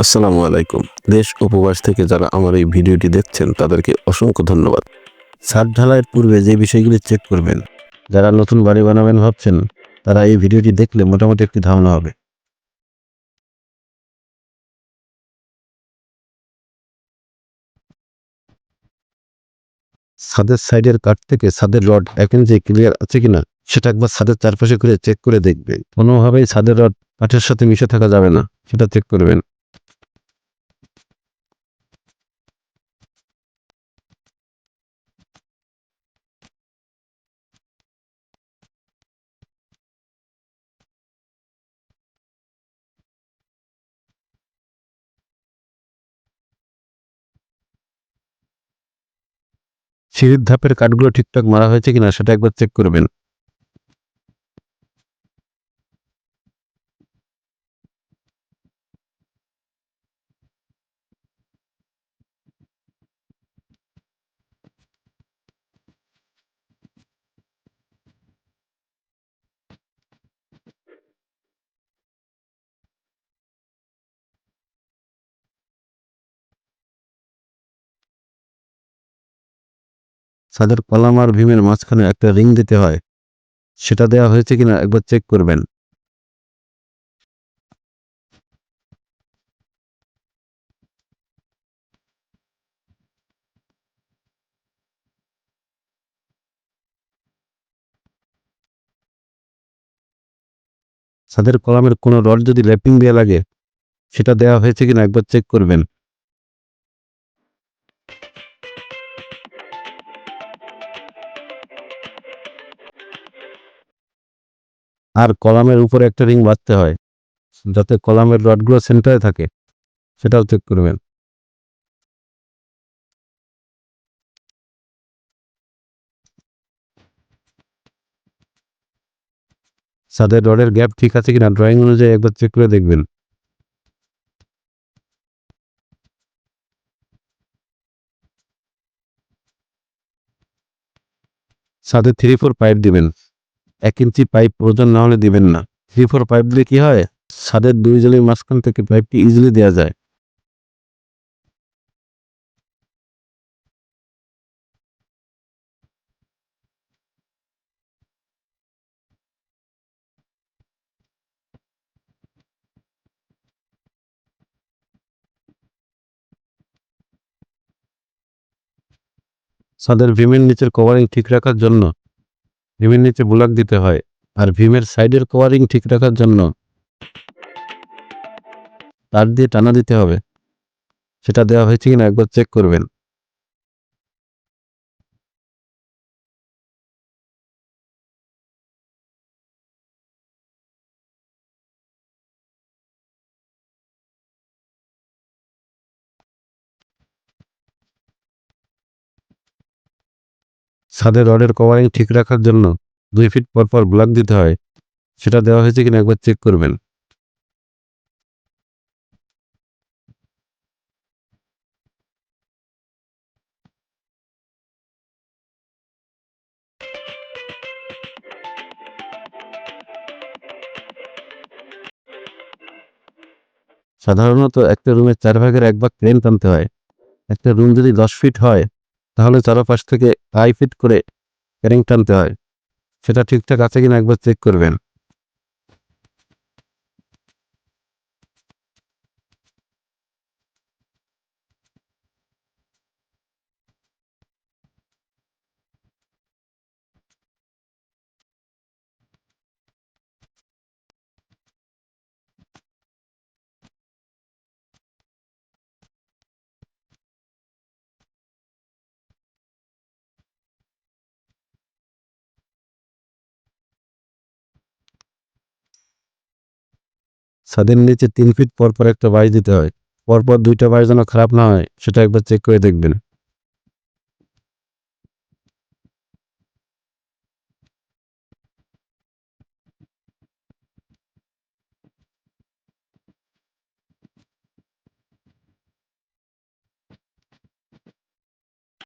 আসসালামু আলাইকুম। দেশ উপবাস থেকে যারা আমার এই ভিডিওটি দেখছেন তাদেরকে অসংখ্য ধন্যবাদ। ছাদ ঢালাইয়ের পূর্বে যে বিষয়গুলি চেক করবেন, যারা নতুন বাড়ি বানাবেন ভাবছেন, তারা এই ভিডিওটি দেখলে মোটামুটি একটি ধারণা হবে। ছাদের সাইডের কাঠ থেকে ছাদের রড ১ ইঞ্চি ক্লিয়ার আছে কিনা সেটা একবার ছাদের চারপাশে ঘুরে চেক করে দেখবেন। কোনোভাবেই ছাদের রড কাঠের সাথে মিশে থাকা যাবে না, সেটা চেক করবেন। সিঁড়ির ধাপের কাঠগুলো ঠিকঠাক মারা হয়েছে কিনা সেটা একবার চেক করবেন। ছাদের কলাম আর ভীমের মাঝখানে একটা রিং দিতে হয়, সেটা দেওয়া হয়েছে কিনা একবার চেক করবেন। ছাদের কলামের কোনো রড যদি র্যাপিং দেয়া লাগে, সেটা দেওয়া হয়েছে কিনা একবার চেক করবেন। আর কলামের উপরে একটা রিং বাঁধতে হয়, যাতে কলামের রডগুলো সেন্টারে থাকে, সেটাও চেক করবেন। ছাদের রডের গ্যাপ ঠিক আছে কিনা ড্রয়িং অনুযায়ী একবার চেক করে দেখবেন। ছাদে 3-4 পাইপ দিবেন। 1 ইঞ্চি পাইপ প্রয়োজন না হলে দিবেন না। 3-4 পাইপ দিলে কি হয়, ছাদের 2 জলির মাঝখান থেকে পাইপটি ইজিলি দেওয়া যায়। ছাদের ভীমের নিচের কভারিং ঠিক রাখার জন্য ভীমের নিচে ব্লক দিতে হয়, আর ভীমের সাইডের কভারিং ঠিক রাখার জন্য তার দিয়ে টানা দিতে হবে। সেটা দেওয়া হয়েছে কিনা একবার চেক করবেন। ছাদের রডের কভারিং ঠিক রাখার জন্য 2 ফিট পর পর ব্লক দিতে হয়, সেটা দেওয়া হয়েছে কিনা একবার চেক করবেন। সাধারণত একটা রুমের 4 ভাগের 1 ভাগ ক্রেন টানতে হয়। একটা রুম যদি 10 ফিট হয়, তাহলে চারপাশ থেকে 2.5 ফিট করে ক্রেন টানতে হয়। সেটা ঠিকঠাক আছে কিনা একবার চেক করবেন। ছাদের নিচে 3 ফিট পর পর একটা বাঁশ দিতে হয়। পরপর 2টা বাঁশ যেন খারাপ না হয়, সেটা একবার চেক করে দেখবেন।